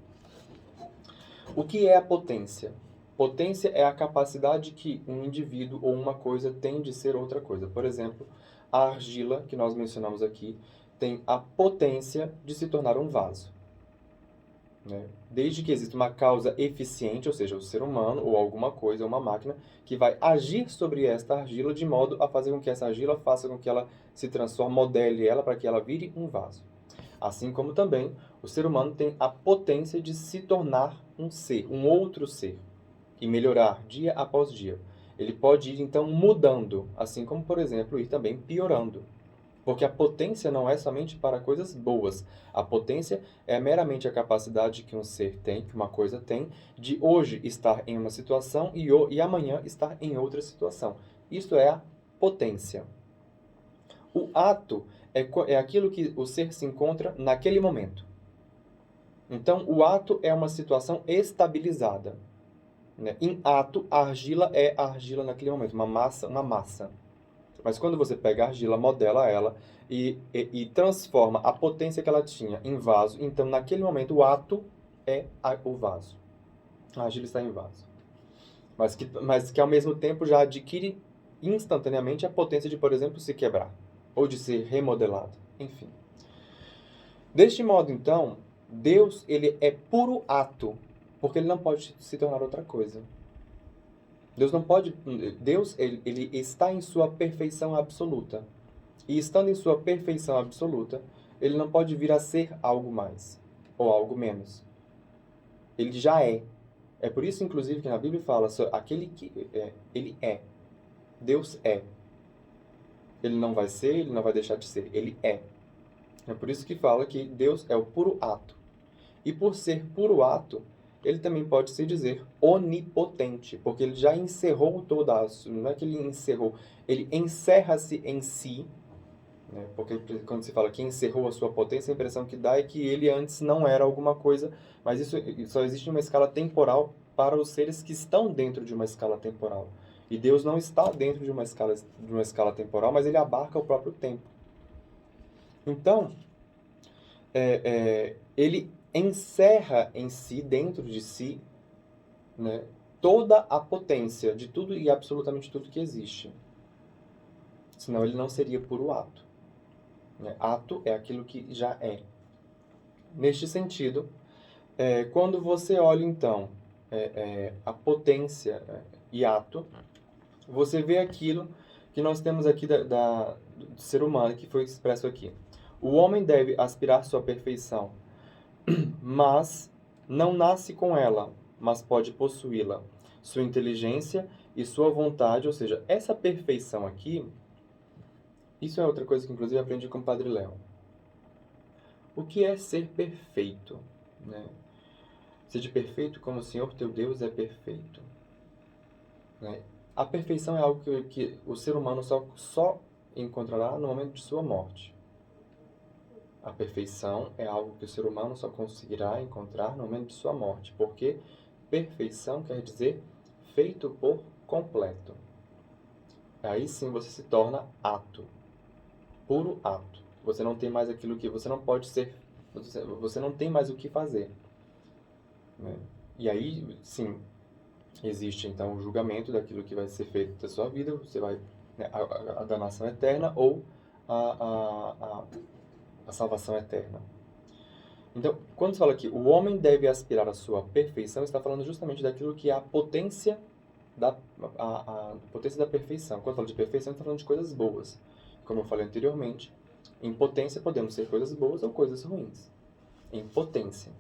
C: O que é a potência? Potência é a capacidade que um indivíduo ou uma coisa tem de ser outra coisa. Por exemplo, a argila, que nós mencionamos aqui, tem a potência de se tornar um vaso. Né? Desde que exista uma causa eficiente, ou seja, o ser humano ou alguma coisa, uma máquina, que vai agir sobre esta argila de modo a fazer com que essa argila faça com que ela se transforme, modele ela para que ela vire um vaso. Assim como também o ser humano tem a potência de se tornar um ser, um outro ser, e melhorar dia após dia. Ele pode ir, então, mudando, assim como, por exemplo, ir também piorando. Porque a potência não é somente para coisas boas. A potência é meramente a capacidade que um ser tem, que uma coisa tem, de hoje estar em uma situação e amanhã estar em outra situação. Isto é a potência. O ato é aquilo que o ser se encontra naquele momento. Então, o ato é uma situação estabilizada. Né? Em ato, a argila é a argila naquele momento, uma massa. Mas quando você pega a argila, modela ela e transforma a potência que ela tinha em vaso, então naquele momento o ato é o vaso. A argila está em vaso. Mas que ao mesmo tempo já adquire instantaneamente a potência de, por exemplo, se quebrar ou de ser remodelado. Enfim. Deste modo, então, Deus ele é puro ato, porque ele não pode se tornar outra coisa. Deus ele está em sua perfeição absoluta. E estando em sua perfeição absoluta, ele não pode vir a ser algo mais ou algo menos. Ele já é. É por isso, inclusive, que na Bíblia fala sobre aquele que ele é. Deus é. Ele não vai ser, ele não vai deixar de ser. Ele é. É por isso que fala que Deus é o puro ato. E por ser puro ato, ele também pode se dizer onipotente, porque ele já encerrou toda a... Não é que ele encerrou, ele encerra-se em si, né? Porque quando se fala que encerrou a sua potência, a impressão que dá é que ele antes não era alguma coisa, mas isso só existe uma escala temporal para os seres que estão dentro de uma escala temporal. E Deus não está dentro de uma escala temporal, mas ele abarca o próprio tempo. Então, ele encerra em si, dentro de si, né, toda a potência de tudo e absolutamente tudo que existe. Senão ele não seria puro ato. Né? Ato é aquilo que já é. Neste sentido, quando você olha, então, a potência e ato, você vê aquilo que nós temos aqui do ser humano, que foi expresso aqui. O homem deve aspirar sua perfeição, mas não nasce com ela, mas pode possuí-la. Sua inteligência e sua vontade, ou seja, essa perfeição aqui, isso é outra coisa que inclusive aprendi com o Padre Léo. O que é ser perfeito? Né? Seja perfeito como o Senhor teu Deus é perfeito. Né? A perfeição é algo que o ser humano só encontrará no momento de sua morte. A perfeição é algo que o ser humano só conseguirá encontrar no momento de sua morte, porque perfeição quer dizer feito por completo. Aí sim você se torna ato, puro ato. Você não tem mais aquilo que você não pode ser, você não tem mais o que fazer. Né? E aí sim, Existe, então, o julgamento daquilo que vai ser feito da sua vida, você vai, né, a danação eterna ou a salvação eterna. Então, quando se fala que o homem deve aspirar à sua perfeição, está falando justamente daquilo que é a potência a potência da perfeição. Quando fala de perfeição, está falando de coisas boas. Como eu falei anteriormente, em potência podemos ser coisas boas ou coisas ruins. Em potência.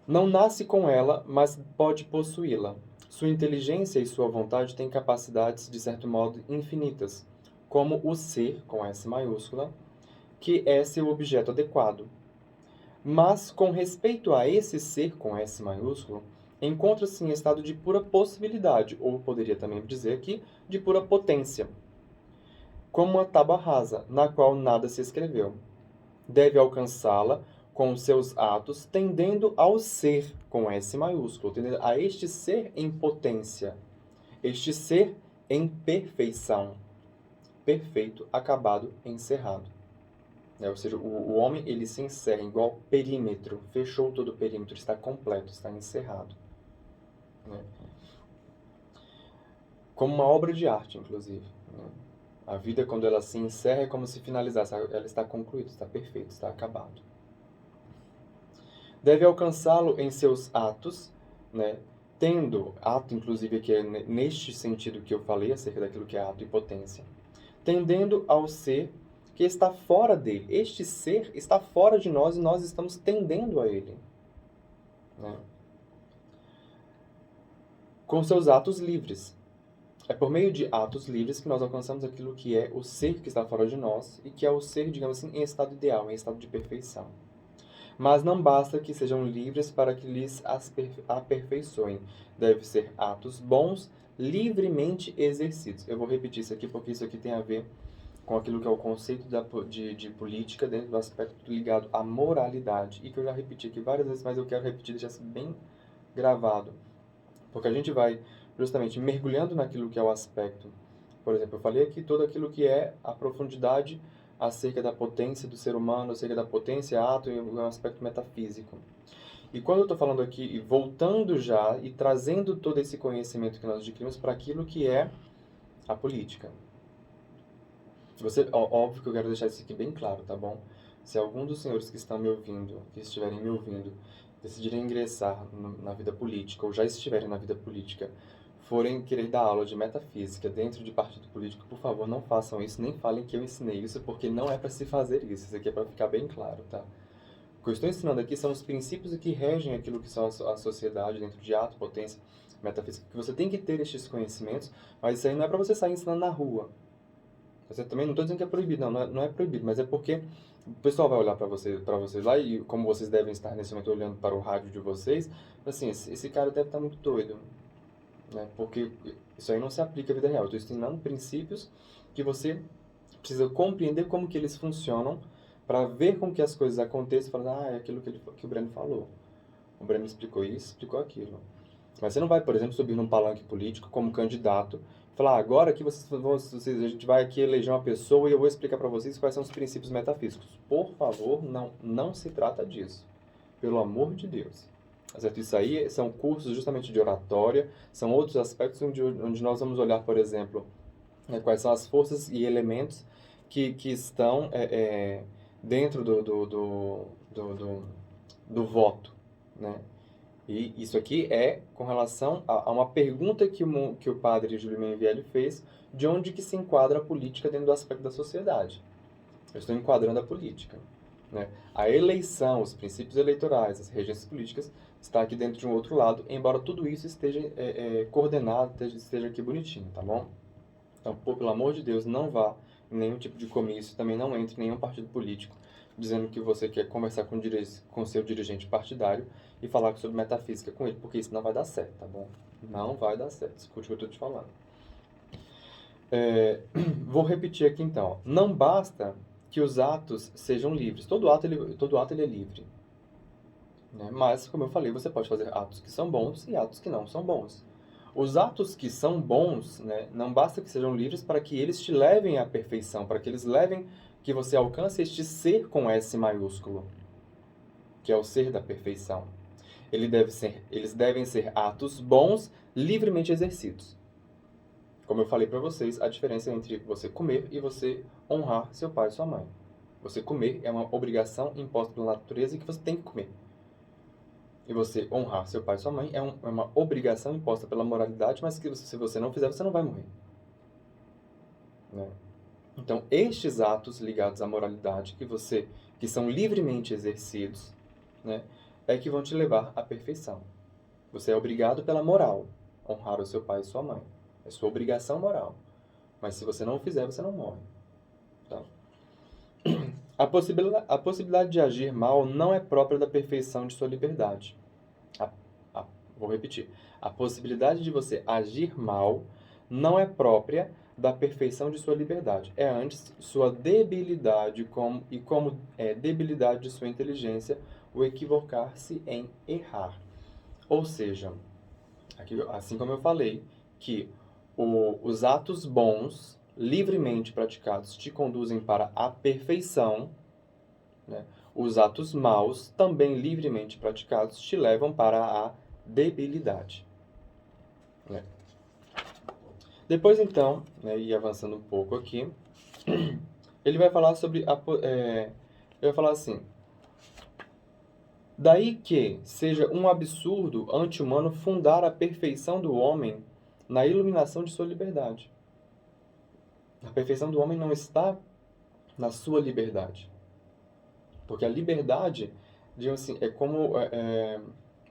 C: Não nasce com ela, mas pode possuí-la. Sua inteligência e sua vontade têm capacidades, de certo modo, infinitas, como o ser, com S maiúscula, que é seu objeto adequado. Mas, com respeito a esse ser, com S maiúsculo, encontra-se em estado de pura possibilidade, ou poderia também dizer aqui, de pura potência, como uma tábua rasa, na qual nada se escreveu. Deve alcançá-la com seus atos, tendendo ao ser, com S maiúsculo, tendendo a este ser em potência, este ser em perfeição, perfeito, acabado, encerrado. Ou seja, o homem ele se encerra igual perímetro, fechou todo o perímetro, está completo, está encerrado. Né? Como uma obra de arte, inclusive. Né? A vida, quando ela se encerra, é como se finalizasse, ela está concluída, está perfeita, está acabado. Deve alcançá-lo em seus atos, né? Tendo ato, inclusive, que é neste sentido que eu falei, acerca daquilo que é ato e potência, tendendo ao ser que está fora dele. Este ser está fora de nós e nós estamos tendendo a ele. Né? Com seus atos livres. É por meio de atos livres que nós alcançamos aquilo que é o ser que está fora de nós e que é o ser, digamos assim, em estado ideal, em estado de perfeição. Mas não basta que sejam livres para que lhes aperfeiçoem. Deve ser atos bons, livremente exercidos. Eu vou repetir isso aqui porque isso aqui tem a ver com aquilo que é o conceito de política dentro do aspecto ligado à moralidade, e que eu já repeti aqui várias vezes, mas eu quero repetir, deixar isso bem gravado, porque a gente vai justamente mergulhando naquilo que é o aspecto. Por exemplo, eu falei aqui todo aquilo que é a profundidade acerca da potência do ser humano, acerca da potência ato e o aspecto metafísico. E quando eu estou falando aqui, e voltando já, e trazendo todo esse conhecimento que nós adquirimos para aquilo que é a política. Óbvio que eu quero deixar isso aqui bem claro, tá bom? Se algum dos senhores que estão me ouvindo, que estiverem me ouvindo, decidirem ingressar na vida política, ou já estiverem na vida política, forem querer dar aula de metafísica dentro de partido político, por favor, não façam isso, nem falem que eu ensinei isso, porque não é para se fazer isso. Isso aqui é para ficar bem claro, tá? O que eu estou ensinando aqui são os princípios que regem aquilo que são a sociedade dentro de ato, potência, metafísica. Que você tem que ter estes conhecimentos, mas isso aí não é para você sair ensinando na rua. Você também não estou dizendo que é proibido, não é proibido, mas é porque o pessoal vai olhar para vocês lá e como vocês devem estar nesse momento olhando para o rádio de vocês, assim, esse cara deve estar muito doido, né? Porque isso aí não se aplica à vida real. Eu estou ensinando princípios que você precisa compreender como que eles funcionam para ver como que as coisas aconteçam e falar, é aquilo que o Breno falou. O Breno explicou isso, explicou aquilo. Mas você não vai, por exemplo, subir num palanque político como candidato e falar, agora aqui a gente vai aqui eleger uma pessoa e eu vou explicar para vocês quais são os princípios metafísicos. Por favor, não se trata disso. Pelo amor de Deus. Certo? Isso aí são cursos justamente de oratória, são outros aspectos onde nós vamos olhar, por exemplo, quais são as forças e elementos que estão dentro do voto, né? E isso aqui é com relação a uma pergunta que o padre Júlio Menvielli fez, de onde que se enquadra a política dentro do aspecto da sociedade. Eu estou enquadrando a política. Né? A eleição, os princípios eleitorais, as regências políticas, está aqui dentro de um outro lado, embora tudo isso esteja coordenado, esteja aqui bonitinho, tá bom? Então, pelo amor de Deus, não vá em nenhum tipo de comício, também não entre em nenhum partido político, dizendo que você quer conversar com seu dirigente partidário e falar sobre metafísica com ele, porque isso não vai dar certo, tá bom? Não vai dar certo, escute o que eu estou te falando. Vou repetir aqui então. Não basta que os atos sejam livres. Todo ato ele é livre. Né? Mas, como eu falei, você pode fazer atos que são bons e atos que não são bons. Os atos que são bons, né, não basta que sejam livres para que eles te levem à perfeição, para que eles levem que você alcance este ser com S maiúsculo, que é o ser da perfeição. Eles devem ser atos bons, livremente exercidos. Como eu falei para vocês, a diferença entre você comer e você honrar seu pai e sua mãe. Você comer é uma obrigação imposta pela natureza que você tem que comer. E você honrar seu pai e sua mãe é uma obrigação imposta pela moralidade, mas que se você não fizer, você não vai morrer. Né? Então, estes atos ligados à moralidade que são livremente exercidos, né, é que vão te levar à perfeição. Você é obrigado pela moral honrar o seu pai e sua mãe. É sua obrigação moral. Mas se você não o fizer, você não morre. Tá? A possibilidade de agir mal não é própria da perfeição de sua liberdade. Vou repetir. A possibilidade de você agir mal não é própria da perfeição de sua liberdade. É antes sua debilidade como é debilidade de sua inteligência o equivocar-se em errar. Ou seja, aqui, assim como eu falei, que os atos bons, livremente praticados, te conduzem para a perfeição, né? Os atos maus, também livremente praticados, te levam para a debilidade. Né? Depois, então, né, e avançando um pouco aqui, ele vai falar sobre ele vai falar assim: daí que seja um absurdo anti-humano fundar a perfeição do homem na iluminação de sua liberdade. A perfeição do homem não está na sua liberdade. Porque a liberdade, digamos assim, é como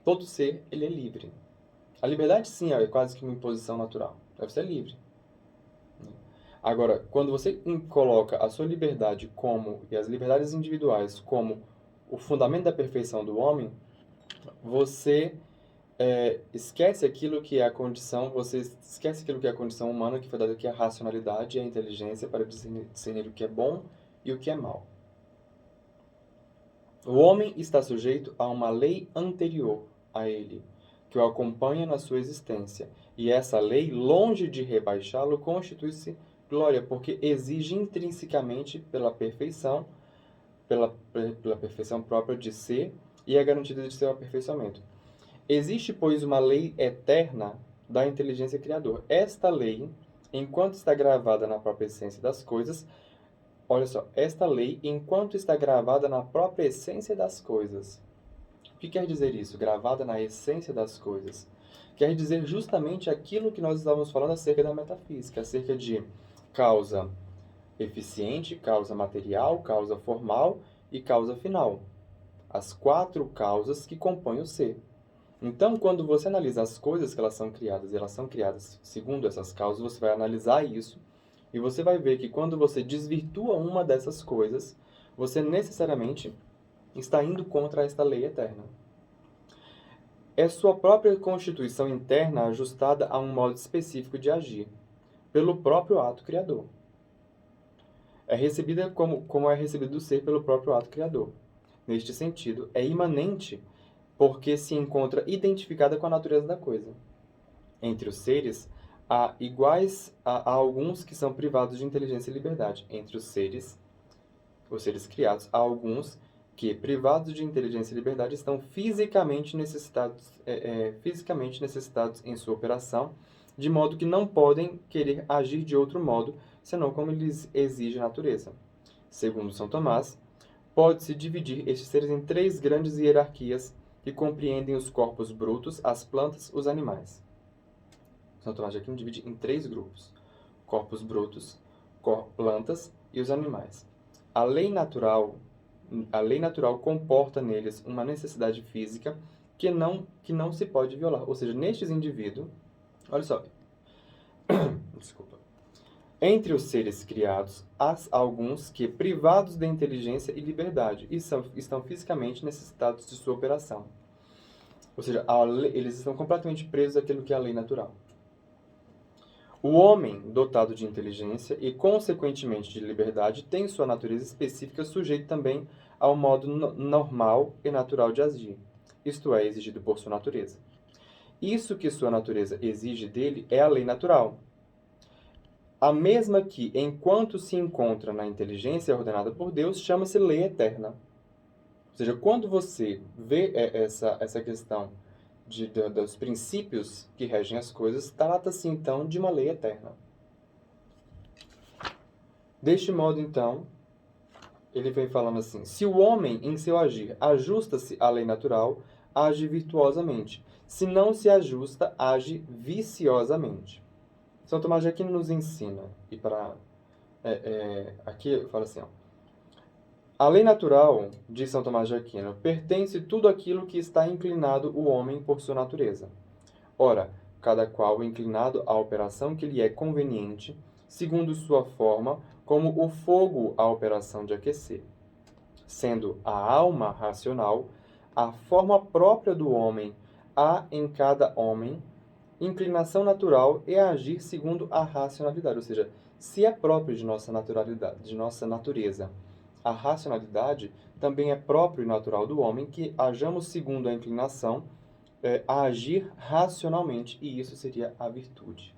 C: todo ser, ele é livre. A liberdade, sim, é quase que uma imposição natural. Deve ser livre. Agora, quando você coloca a sua liberdade e as liberdades individuais como o fundamento da perfeição do homem, você esquece aquilo que é a condição, você esquece aquilo que é a condição humana, que foi dada aqui a racionalidade e a inteligência para discernir o que é bom e o que é mal. O homem está sujeito a uma lei anterior a ele, que o acompanha na sua existência, e essa lei, longe de rebaixá-lo, constitui-se glória, porque exige intrinsecamente pela perfeição própria de ser, e é garantida de seu aperfeiçoamento. Existe, pois, uma lei eterna da inteligência criadora. Esta lei, enquanto está gravada na própria essência das coisas, olha só, esta lei, enquanto está gravada na própria essência das coisas. O que quer dizer isso? Gravada na essência das coisas. Quer dizer justamente aquilo que nós estávamos falando acerca da metafísica, acerca de causa eficiente, causa material, causa formal e causa final. As 4 causas que compõem o ser. Então, quando você analisa as coisas que elas são criadas segundo essas causas, você vai analisar isso e você vai ver que quando você desvirtua uma dessas coisas, você necessariamente está indo contra esta lei eterna. É sua própria constituição interna ajustada a um modo específico de agir, pelo próprio ato criador. É recebida como é recebido do ser pelo próprio ato criador. Neste sentido, é imanente porque se encontra identificada com a natureza da coisa. Entre os seres, há alguns que são privados de inteligência e liberdade. Entre os seres criados, há alguns que, privados de inteligência e liberdade, estão fisicamente necessitados em sua operação, de modo que não podem querer agir de outro modo, senão como lhes exige a natureza. Segundo São Tomás, pode-se dividir estes seres em 3 grandes hierarquias que compreendem os corpos brutos, as plantas, os animais. São Tomás de Aquino divide em 3 grupos: corpos brutos, plantas e os animais. A lei natural comporta neles uma necessidade física que não se pode violar. Ou seja, nestes indivíduos, olha só, desculpa. Entre os seres criados, há alguns que, privados da inteligência e liberdade, estão fisicamente necessitados de sua operação. Ou seja, eles estão completamente presos àquilo que é a lei natural. O homem, dotado de inteligência e, consequentemente, de liberdade, tem sua natureza específica sujeito também ao modo normal e natural de agir, isto é, exigido por sua natureza. Isso que sua natureza exige dele é a lei natural. A mesma que, enquanto se encontra na inteligência ordenada por Deus, chama-se lei eterna. Ou seja, quando você vê essa questão dos princípios que regem as coisas, trata-se então de uma lei eterna. Deste modo, então, ele vem falando assim: se o homem, em seu agir, ajusta-se à lei natural, age virtuosamente. Se não se ajusta, age viciosamente. São Tomás de Aquino nos ensina, e para aqui eu falo assim, ó, a lei natural, diz São Tomás de Aquino, pertence tudo aquilo que está inclinado o homem por sua natureza. Ora, cada qual é inclinado à operação que lhe é conveniente, segundo sua forma, como o fogo à operação de aquecer. Sendo a alma racional, a forma própria do homem, há em cada homem inclinação natural é agir segundo a racionalidade, ou seja, se é próprio de nossa naturalidade, de nossa natureza, a racionalidade, também é próprio e natural do homem que hajamos segundo a inclinação a agir racionalmente, e isso seria a virtude.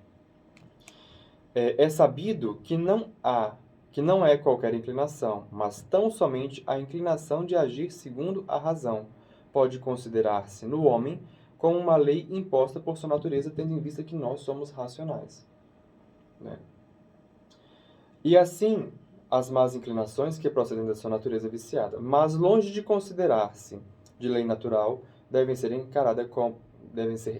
C: É sabido que não é qualquer inclinação, mas tão somente a inclinação de agir segundo a razão pode considerar-se no homem como uma lei imposta por sua natureza, tendo em vista que nós somos racionais. Né? E assim, as más inclinações que procedem da sua natureza viciada, mas longe de considerar-se de lei natural, devem ser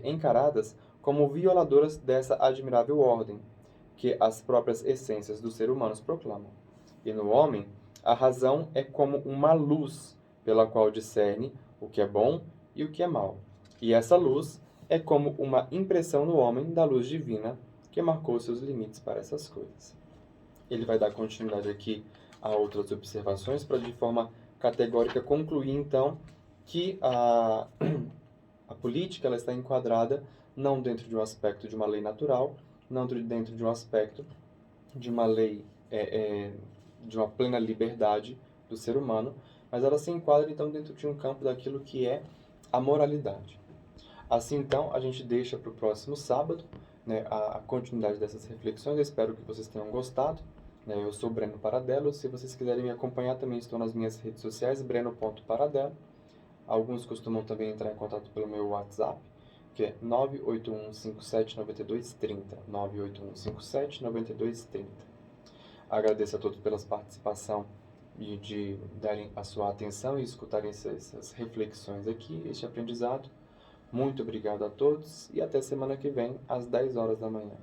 C: encaradas como violadoras dessa admirável ordem, que as próprias essências dos seres humanos proclamam. E no homem, a razão é como uma luz pela qual discerne o que é bom e o que é mal. E essa luz é como uma impressão no homem da luz divina que marcou seus limites para essas coisas. Ele vai dar continuidade aqui a outras observações para, de forma categórica, concluir, então, que a política ela está enquadrada não dentro de um aspecto de uma lei natural, não dentro de um aspecto de uma lei, de uma plena liberdade do ser humano, mas ela se enquadra, então, dentro de um campo daquilo que é a moralidade. Assim, então, a gente deixa para o próximo sábado, né, a continuidade dessas reflexões. Eu espero que vocês tenham gostado. Né? Eu sou Breno Paradello. Se vocês quiserem me acompanhar, também estou nas minhas redes sociais, breno.paradello. Alguns costumam também entrar em contato pelo meu WhatsApp, que é 981579230. 981579230. Agradeço a todos pela participação e de darem a sua atenção e escutarem essas reflexões aqui, este aprendizado. Muito obrigado a todos e até semana que vem, às 10 horas da manhã.